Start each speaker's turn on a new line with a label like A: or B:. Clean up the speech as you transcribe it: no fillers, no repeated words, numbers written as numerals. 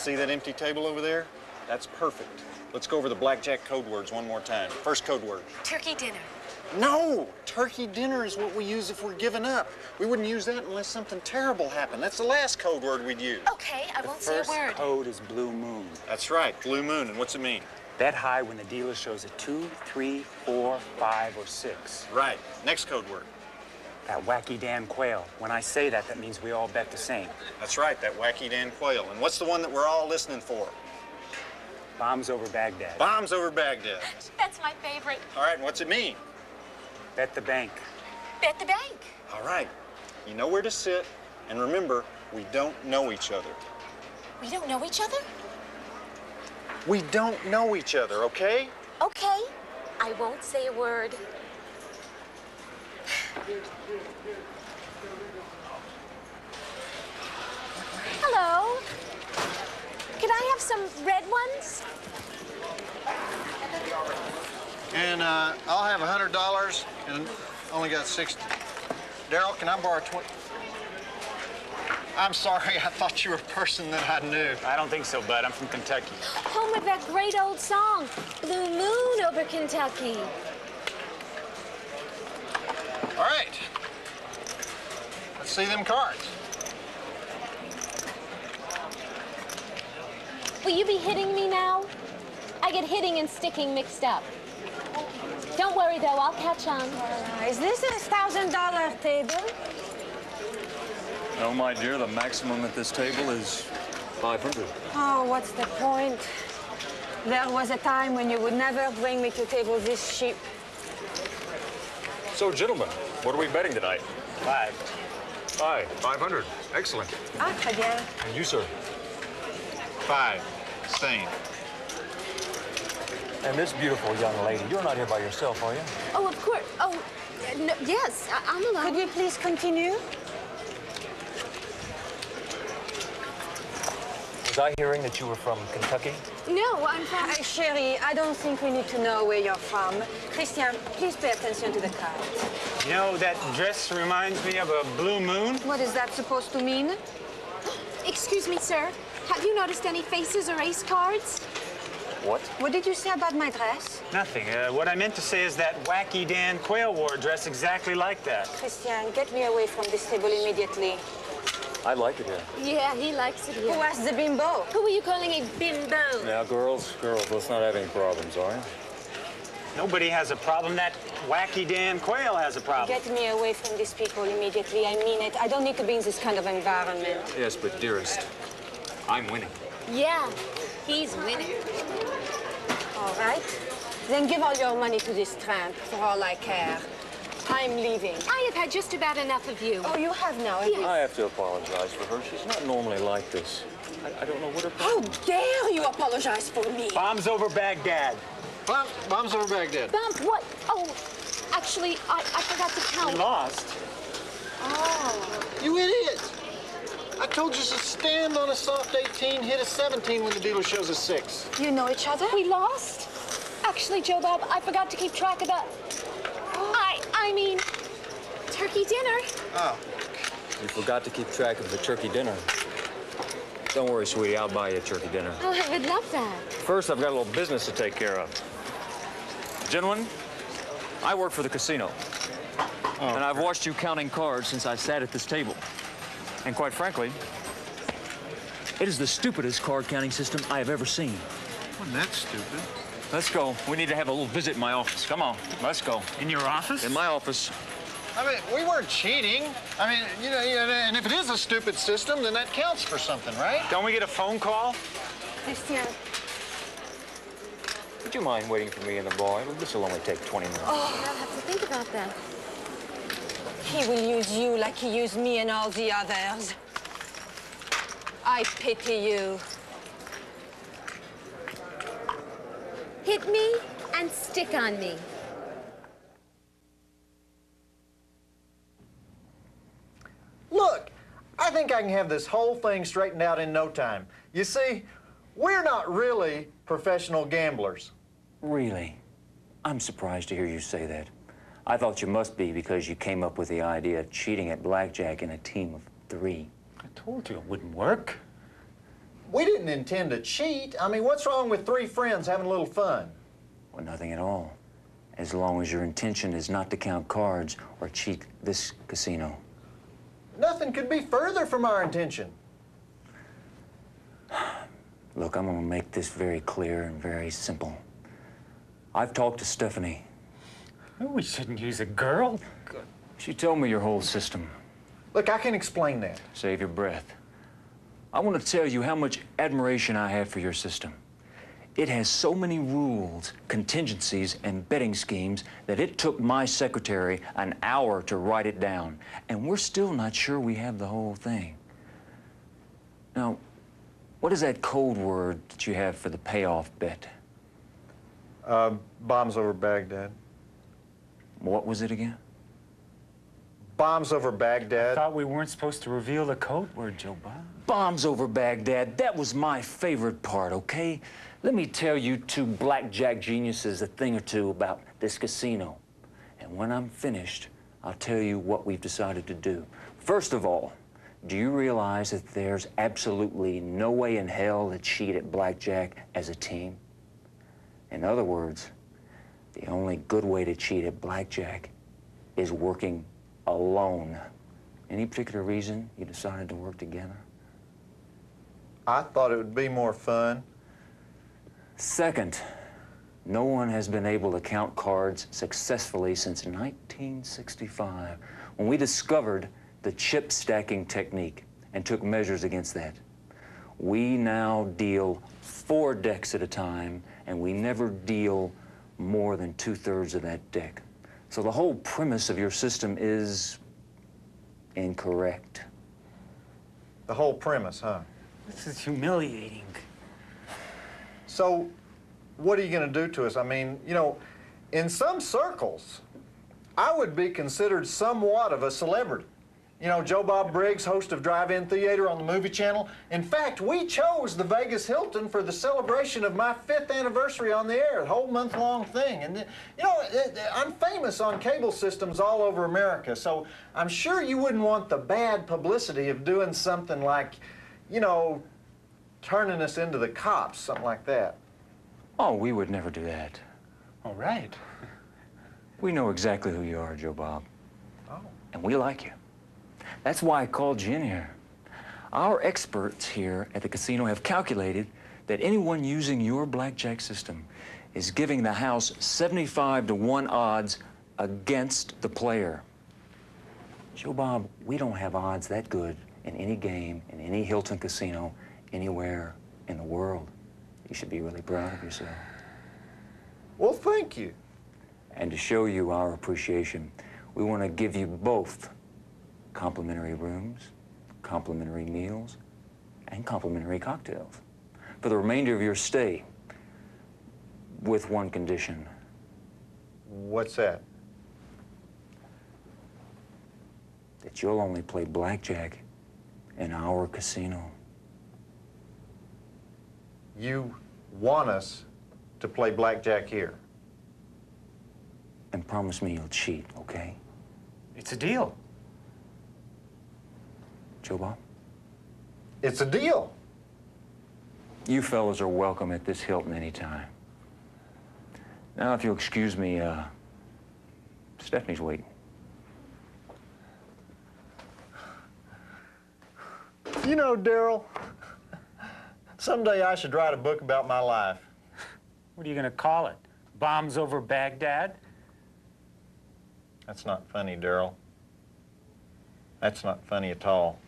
A: See that empty table over there? That's perfect. Let's go over the blackjack code words one more time. First code word.
B: Turkey dinner.
A: No! Turkey dinner is what we use if we're giving up. We wouldn't use that unless something terrible happened. That's the last code word we'd use.
B: Okay, I won't say a word.
C: First code is blue moon.
A: That's right, blue moon. And what's it mean?
C: Bet high when the dealer shows a 2, 3, 4, 5, or 6.
A: Right. Next code word.
C: That wacky Dan Quail. When I say that, that means we all bet the same.
A: That's right, that wacky Dan Quail. And what's the one that we're all listening for?
C: Bombs over Baghdad.
A: Bombs over Baghdad.
B: That's my favorite.
A: All right, and what's it mean?
C: Bet the bank.
B: Bet the bank.
A: All right. You know where to sit, and remember, we don't know each other.
B: We don't know each other?
A: We don't know each other, okay?
B: Okay. I won't say a word. Hello. Can I have some red ones?
A: And I'll have $100 and only got 60. Daryl, can I borrow 20? I'm sorry, I thought you were a person that I knew.
C: I don't think so, bud. I'm from Kentucky.
B: Home of that great old song, Blue Moon over Kentucky.
A: All right. Let's see them cards.
B: Will you be hitting me now? I get hitting and sticking mixed up. Don't worry, though. I'll catch on.
D: Is this a $1,000 table?
E: No, my dear, the maximum at this table is 500.
D: Oh, what's the point? There was a time when you would never bring me to a table this cheap.
E: So, gentlemen, what are we betting tonight?
C: 5.
E: 500. Excellent.
D: Ah, très bien.
E: And you, sir?
A: 5. Same.
E: And this beautiful young lady, you're not here by yourself, are you?
B: Oh, of course. Oh, no, yes, I'm alone.
D: Could we please continue?
E: Was I hearing that you were from Kentucky?
B: No, I'm from...
D: Chérie, I don't think we need to know where you're from. Christian, please pay attention to the card.
C: You know, that dress reminds me of a blue moon.
D: What is that supposed to mean?
B: Excuse me, sir. Have you noticed any faces or ace cards?
E: What?
D: What did you say about my dress?
C: Nothing. What I meant to say is that wacky Dan Quail wore a dress exactly like that.
D: Christian, get me away from this table immediately.
E: I like it here.
B: Yeah, he likes it here.
D: Who asked the bimbo?
B: Who are you calling a bimbo?
E: Now, girls, let's not have any problems, all right?
C: Nobody has a problem. That wacky Dan Quail has a problem.
D: Get me away from these people immediately. I mean it. I don't need to be in this kind of environment.
E: Yes, but dearest, I'm winning.
B: Yeah, he's winning.
D: All right. Then give all your money to this tramp, for all I care. I'm leaving.
B: I have had just about enough of you.
D: Oh, you have now?
B: Yes.
E: I have to apologize for her. She's not normally like this. I don't know what her
D: How
E: problem is.
D: dare you apologize for me?
C: Bombs over Baghdad.
A: Bombs over Baghdad.
B: Bump, what? Oh, actually, I forgot to count.
C: We lost.
B: Oh.
A: You idiot! I told you to stand on a soft 18, hit a 17 when the dealer shows a 6.
D: You know each other?
B: We lost? Actually, Joe Bob, I forgot to keep track of that. I mean, turkey dinner.
A: Oh.
E: You forgot to keep track of the turkey dinner. Don't worry, sweetie, I'll buy you a turkey dinner.
B: Oh, I would love that.
E: First, I've got a little business to take care of. Gentlemen, I work for the casino. And I've watched you counting cards since I sat at this table. And quite frankly, it is the stupidest card counting system I have ever seen.
A: Wasn't that stupid?
E: Let's go. We need to have a little visit in my office. Come on, let's go.
C: In your office?
E: In my office.
A: I mean, we weren't cheating. I mean, you know, and if it is a stupid system, then that counts for something, right?
C: Don't we get a phone call?
D: Christian.
E: Would you mind waiting for me in the bar? This will only take 20 minutes.
B: Oh, I'll have to think about that.
D: He will use you like he used me and all the others. I pity you.
B: Hit me and stick on me.
F: Look, I think I can have this whole thing straightened out in no time. You see, we're not really professional gamblers.
C: Really? I'm surprised to hear you say that. I thought you must be because you came up with the idea of cheating at blackjack in a team of 3.
E: I told you it wouldn't work.
F: we didn't intend to cheat. I mean, what's wrong with three friends having a little fun?
C: Well, nothing at all. As long as your intention is not to count cards or cheat this casino.
F: Nothing could be further from our intention.
C: Look, I'm gonna make this very clear and very simple. I've talked to Stephanie.
G: We shouldn't use a girl.
C: She told me your whole system.
F: Look, I can explain that.
C: Save your breath. I want to tell you how much admiration I have for your system. It has so many rules, contingencies, and betting schemes that it took my secretary an hour to write it down. And we're still not sure we have the whole thing. Now, what is that code word that you have for the payoff bet?
F: Bombs over Baghdad.
C: What was it again?
F: Bombs over Baghdad.
G: Thought we weren't supposed to reveal the code word, Joe Bob.
C: Bombs over Baghdad. That was my favorite part, okay? Let me tell you two blackjack geniuses a thing or two about this casino. And when I'm finished, I'll tell you what we've decided to do. First of all, do you realize that there's absolutely no way in hell to cheat at blackjack as a team? In other words, the only good way to cheat at blackjack is working alone. Any particular reason you decided to work together?
F: I thought it would be more fun.
C: Second, no one has been able to count cards successfully since 1965, when we discovered the chip stacking technique and took measures against that. We now deal 4 decks at a time, and we never deal more than 2/3 of that deck. So the whole premise of your system is incorrect.
F: The whole premise, huh?
G: This is humiliating.
F: So, what are you going to do to us? I mean, you know, in some circles, I would be considered somewhat of a celebrity. You know, Joe Bob Briggs, host of Drive-In Theater on the Movie Channel. In fact, we chose the Vegas Hilton for the celebration of my 5th anniversary on the air, the whole month-long thing. And, you know, I'm famous on cable systems all over America, so I'm sure you wouldn't want the bad publicity of doing something like, you know, turning us into the cops, something like that.
C: Oh, we would never do that.
G: All right.
C: We know exactly who you are, Joe Bob.
F: Oh.
C: And we like you. That's why I called you in here. Our experts here at the casino have calculated that anyone using your blackjack system is giving the house 75-to-1 odds against the player. Joe Bob, we don't have odds that good in any game, in any Hilton casino, anywhere in the world. You should be really proud of yourself.
F: Well, thank you.
C: And to show you our appreciation, we want to give you both complimentary rooms, complimentary meals, and complimentary cocktails for the remainder of your stay, with one condition.
F: What's that?
C: That you'll only play blackjack in our casino.
F: You want us to play blackjack here?
C: And promise me you'll cheat, okay?
G: It's a deal.
C: Joe Bob?
F: It's a deal.
C: You fellas are welcome at this Hilton anytime. Now, if you'll excuse me, Stephanie's waiting.
F: You know, Daryl, someday I should write a book about my life.
G: What are you going to call it? Bombs over Baghdad?
F: That's not funny, Daryl. That's not funny at all.